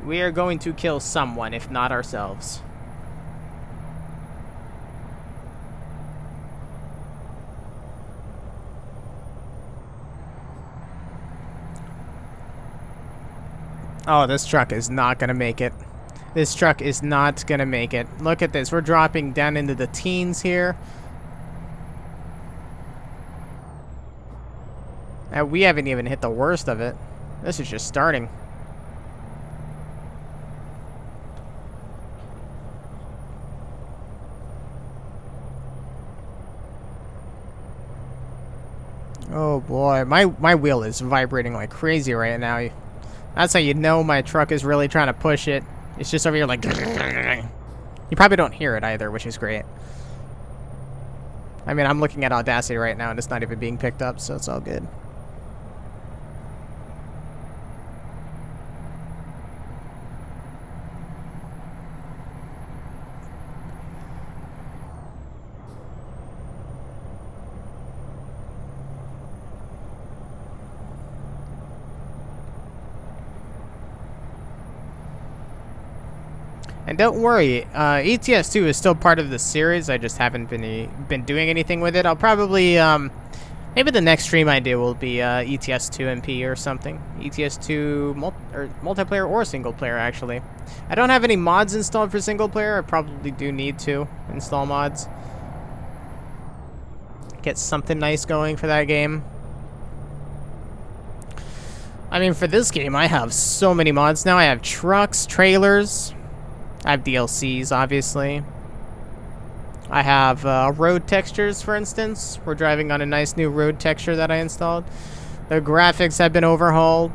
We are going to kill someone, if not ourselves. Oh, this truck is not gonna make it. This truck is not gonna make it. Look at this. We're dropping down into the teens here. We haven't even hit the worst of it. This is just starting. Oh boy, my wheel is vibrating like crazy right now. That's how you know my truck is really trying to push it. It's just over here like... You probably don't hear it either, which is great. I mean, I'm looking at Audacity right now and it's not even being picked up, so it's all good. And don't worry, ATS 2 is still part of the series. I just haven't been doing anything with it. I'll probably Maybe the next stream I do will be ETS 2 MP or something. ETS 2 multiplayer or single player, actually. I don't have any mods installed for single player. I probably do need to install mods. Get something nice going for that game. I mean, for this game, I have so many mods now. I have trucks, trailers. I have DLCs, obviously. I have road textures, for instance. We're driving on a nice new road texture that I installed. The graphics have been overhauled.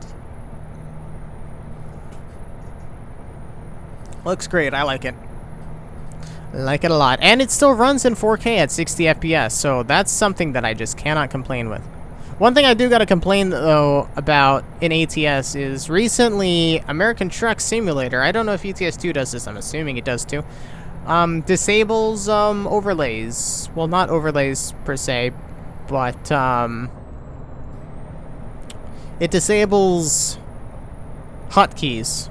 Looks great. I like it. I like it a lot. And it still runs in 4K at 60 FPS, so that's something that I just cannot complain with. One thing I do gotta complain, though, about in ATS is recently American Truck Simulator, I don't know if ETS 2 does this, I'm assuming it does too, disables overlays. Well, not overlays per se, but it disables hotkeys.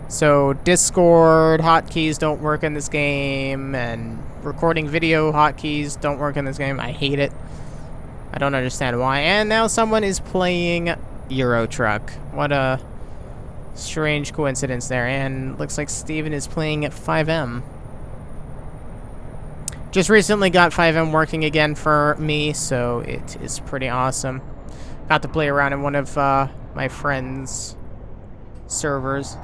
So Discord hotkeys don't work in this game, and recording video hotkeys don't work in this game. I hate it. I don't understand why. And now someone is playing Euro Truck. What a strange coincidence there. And looks like Steven is playing at 5M. Just recently got 5M working again for me, so it is pretty awesome. Got to play around in one of my friend's servers.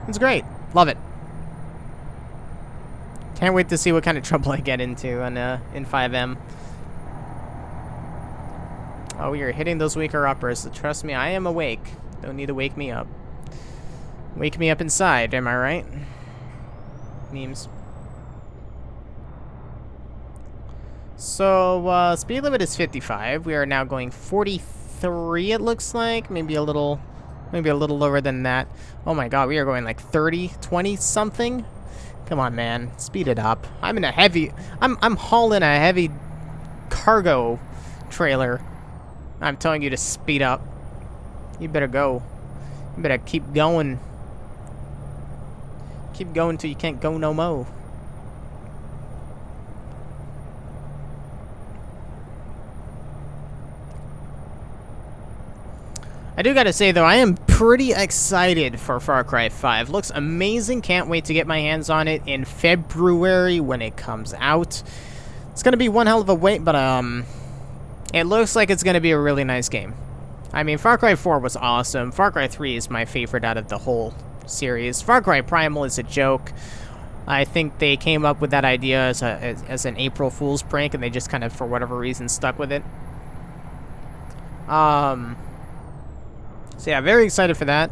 It's great. Love it. Can't wait to see what kind of trouble I get into in 5M. Oh, you're hitting those weaker uppers. Trust me, I am awake. Don't need to wake me up. Wake me up inside, am I right? Memes. So, speed limit is 55. We are now going 43, it looks like. Maybe a little lower than that. Oh my god, we are going like 30, 20 something. Come on, man. Speed it up. I'm hauling a heavy cargo trailer. I'm telling you to speed up. You better go. You better keep going. Keep going till you can't go no more. I do gotta say, though, I am pretty excited for Far Cry 5. Looks amazing. Can't wait to get my hands on it in February when it comes out. It's gonna be one hell of a wait, but, it looks like it's gonna be a really nice game. I mean, Far Cry 4 was awesome. Far Cry 3 is my favorite out of the whole series. Far Cry Primal is a joke. I think they came up with that idea as an April Fool's prank, and they just kind of, for whatever reason, stuck with it. So yeah, very excited for that.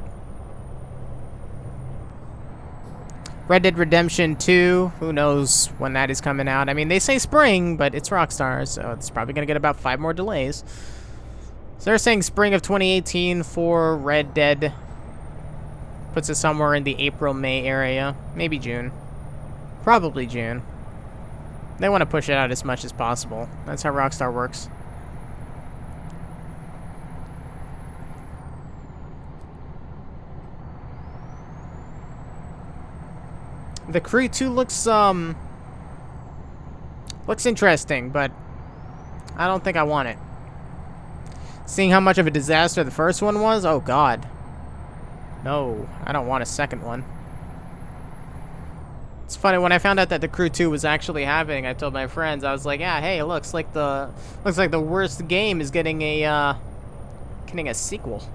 Red Dead Redemption 2, who knows when that is coming out. I mean, they say spring, but it's Rockstar, so it's probably going to get about 5 more delays. So they're saying spring of 2018 for Red Dead. Puts it somewhere in the April-May area. Maybe June. Probably June. They want to push it out as much as possible. That's how Rockstar works. The Crew 2 looks interesting, but I don't think I want it. Seeing how much of a disaster the first one was, oh god. No, I don't want a second one. It's funny, when I found out that the Crew 2 was actually happening, I told my friends, I was like, yeah, hey, looks like the worst game is getting a sequel.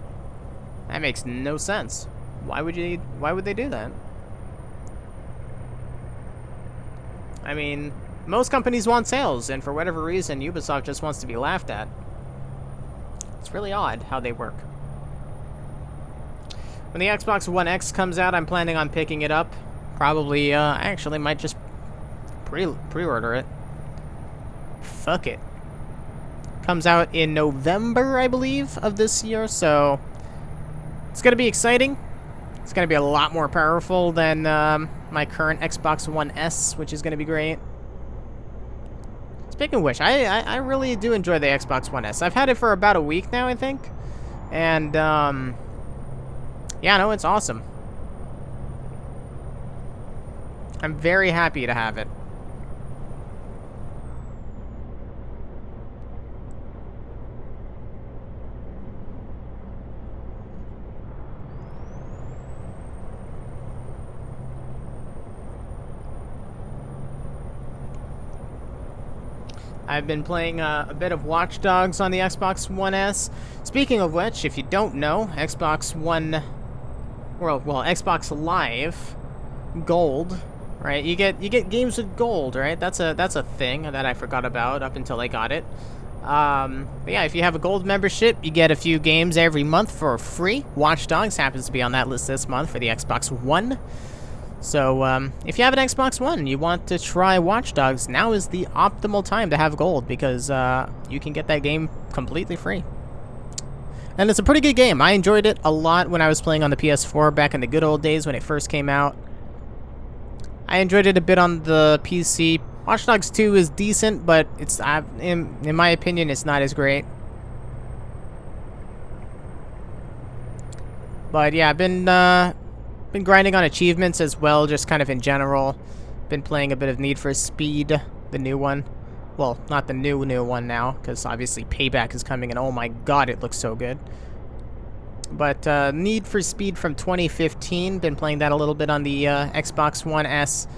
That makes no sense. Why would they do that? I mean, most companies want sales, and for whatever reason, Ubisoft just wants to be laughed at. It's really odd how they work. When the Xbox One X comes out, I'm planning on picking it up. Probably, I actually might just pre-order it. Fuck it. Comes out in November, I believe, of this year, so it's gonna be exciting. It's gonna be a lot more powerful than my current Xbox One S, which is gonna be great. Speaking of which, I really do enjoy the Xbox One S. I've had it for about a week now, I think, and yeah, no, it's awesome. I'm very happy to have it. I've been playing a bit of Watch Dogs on the Xbox One S. Speaking of which, if you don't know, Xbox One, well, Xbox Live Gold, right? You get games with gold, right? That's a thing that I forgot about up until I got it. But yeah, if you have a gold membership, you get a few games every month for free. Watch Dogs happens to be on that list this month for the Xbox One. So, if you have an Xbox One and you want to try Watch Dogs, now is the optimal time to have gold because you can get that game completely free. And it's a pretty good game. I enjoyed it a lot when I was playing on the PS4 back in the good old days when it first came out. I enjoyed it a bit on the PC. Watch Dogs 2 is decent, but it's in my opinion, it's not as great. But yeah, I've been grinding on achievements as well, just kind of in general. Been playing a bit of Need for Speed, the new one. Well, not the new one now, because obviously Payback is coming, and oh my god, it looks so good. But Need for Speed from 2015, been playing that a little bit on the Xbox One S.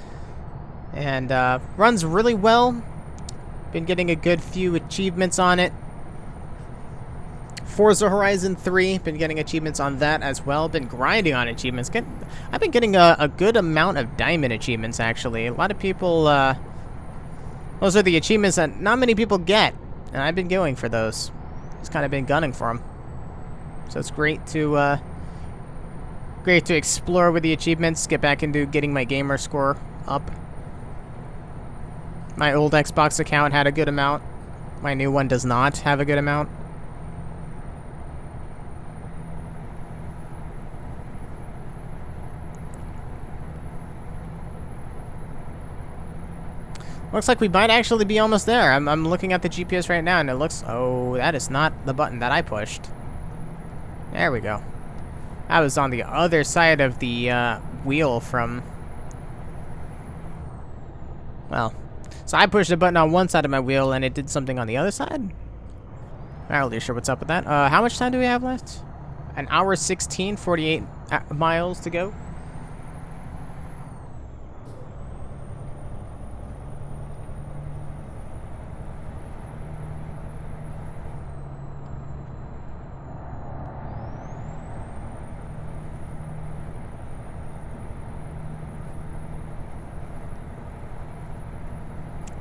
And runs really well. Been getting a good few achievements on it. Forza Horizon 3, been getting achievements on that as well. Been grinding on achievements. I've been getting a good amount of diamond achievements, actually. A lot of people, those are the achievements that not many people get. And I've been going for those. Just kind of been gunning for them. So it's great to explore with the achievements, get back into getting my gamer score up. My old Xbox account had a good amount. My new one does not have a good amount. Looks like we might actually be almost there. I'm looking at the GPS right now, and it looks... Oh, that is not the button that I pushed. There we go. I was on the other side of the wheel from... Well, so I pushed a button on one side of my wheel, and it did something on the other side? I'm not really sure what's up with that. How much time do we have left? An hour 16, 48 miles to go.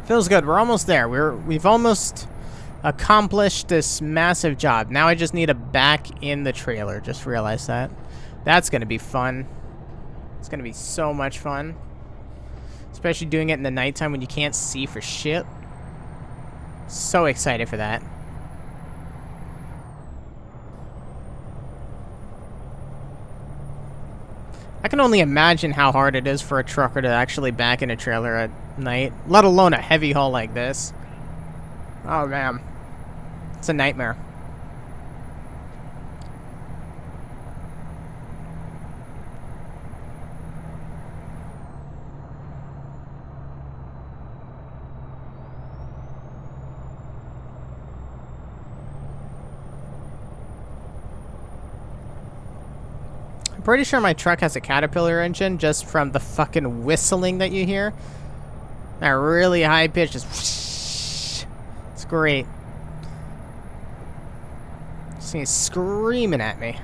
Feels good. We're almost there. We've almost accomplished this massive job. Now I just need to back in the trailer. Just realized that. That's going to be fun. It's going to be so much fun. Especially doing it in the nighttime when you can't see for shit. So excited for that. I can only imagine how hard it is for a trucker to actually back in a trailer at night, let alone a heavy haul like this. Oh, man. It's a nightmare. I'm pretty sure my truck has a Caterpillar engine just from the fucking whistling that you hear. That really high pitch is whoosh. It's great. He's screaming at me.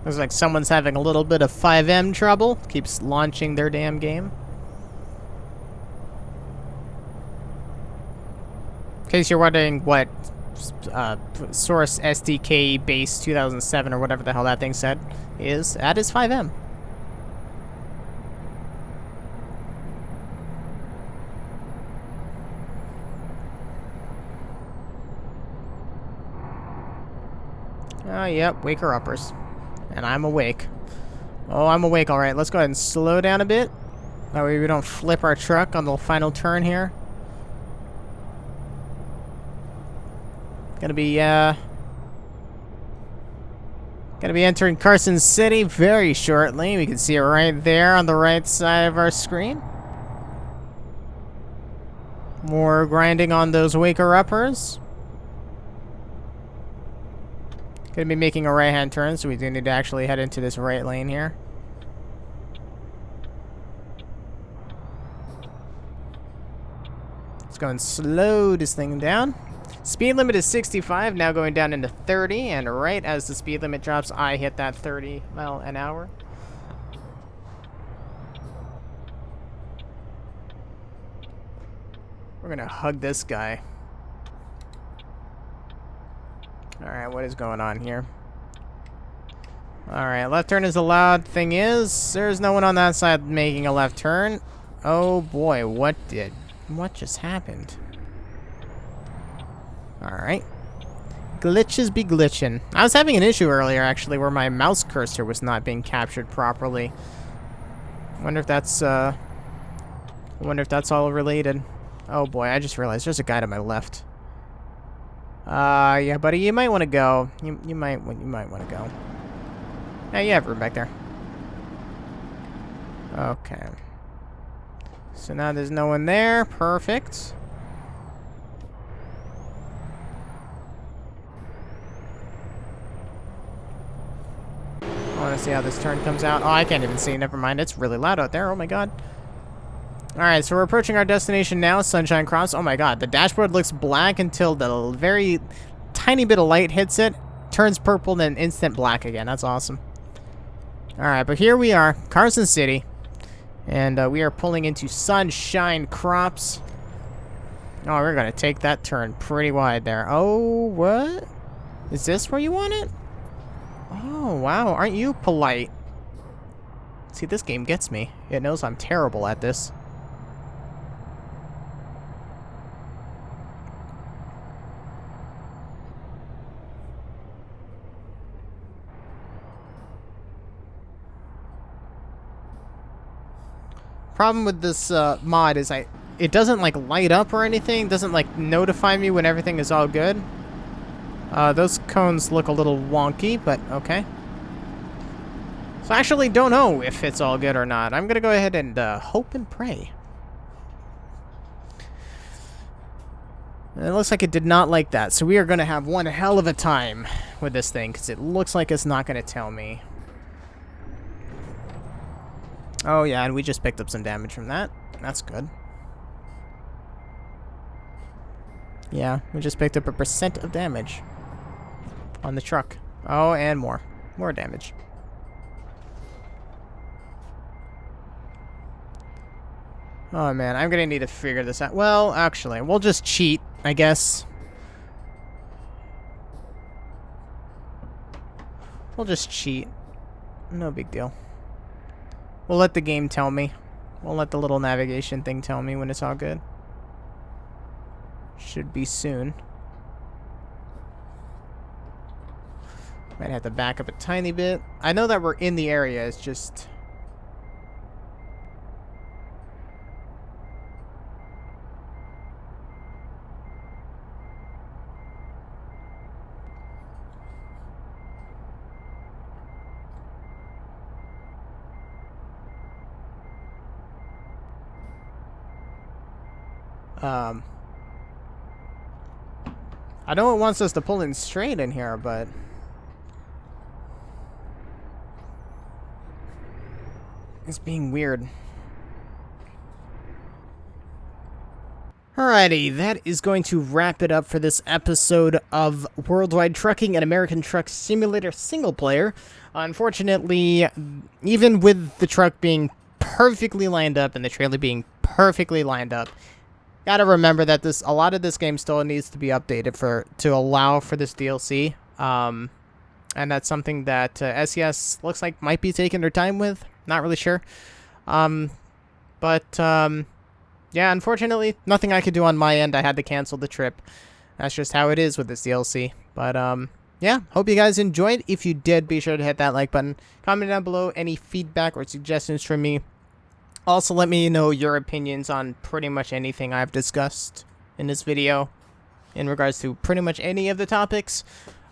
Looks like someone's having a little bit of 5M trouble. Keeps launching their damn game. In case you're wondering what Source SDK base 2007 or whatever the hell that thing said is, that is 5M. Oh, yep, waker uppers. And I'm awake. Oh, I'm awake, alright. Let's go ahead and slow down a bit. That way we don't flip our truck on the final turn here. Gonna be, Gonna be entering Carson City very shortly. We can see it right there on the right side of our screen. More grinding on those waker-uppers. Gonna be making a right-hand turn, so we do need to actually head into this right lane here. Let's go and slow this thing down. Speed limit is 65, now going down into 30, and right as the speed limit drops, I hit that 30 mile an hour. We're gonna hug this guy. Alright, what is going on here? Alright, left turn is allowed. Thing is, there's no one on that side making a left turn. Oh boy, what just happened? Alright. Glitches be glitching. I was having an issue earlier, actually, where my mouse cursor was not being captured properly. I wonder if that's all related. Oh boy, I just realized there's a guy to my left. Yeah, buddy, you might want to go. You might want to go. Yeah, you have room back there. Okay. So now there's no one there. Perfect. I want to see how this turn comes out. Oh, I can't even see. Never mind. It's really loud out there. Oh my god. Alright, so we're approaching our destination now, Sunshine Cross. Oh my god, the dashboard looks black until the very tiny bit of light hits it, turns purple, then instant black again. That's awesome. Alright, but here we are, Carson City, and we are pulling into Sunshine Crops. Oh, we're going to take that turn pretty wide there. Oh, what? Is this where you want it? Oh, wow, aren't you polite? See, this game gets me. It knows I'm terrible at this. Problem with this mod is it doesn't like light up or anything, doesn't like notify me when everything is all good. Those cones look a little wonky, but okay. So I actually don't know if it's all good or not. I'm gonna go ahead and hope and pray. And it looks like it did not like that, so we are gonna have one hell of a time with this thing, because it looks like it's not gonna tell me. Oh yeah, and we just picked up some damage from that. That's good. Yeah, we just picked up a % of damage on the truck. Oh, and more. More damage. Oh man, I'm gonna need to figure this out. Well, actually, we'll just cheat, I guess. We'll just cheat. No big deal. We'll let the game tell me. We'll let the little navigation thing tell me when it's all good. Should be soon. Might have to back up a tiny bit. I know that we're in the area, it's just... I know it wants us to pull in straight in here, but... it's being weird. Alrighty, that is going to wrap it up for this episode of Worldwide Trucking and American Truck Simulator single player. Unfortunately, even with the truck being perfectly lined up and the trailer being perfectly lined up, gotta remember that a lot of this game still needs to be updated to allow for this DLC. And that's something that SES looks like might be taking their time with. Not really sure. Yeah, unfortunately, nothing I could do on my end. I had to cancel the trip. That's just how it is with this DLC. But, yeah, hope you guys enjoyed. If you did, be sure to hit that like button. Comment down below any feedback or suggestions from me. Also, let me know your opinions on pretty much anything I've discussed in this video in regards to pretty much any of the topics.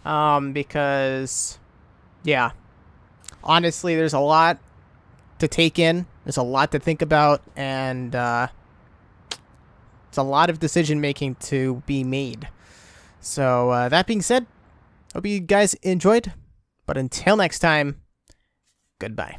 Because, Yeah. Honestly, there's a lot to take in. There's a lot to think about, and it's a lot of decision making to be made. So that being said, hope you guys enjoyed. But until next time, goodbye.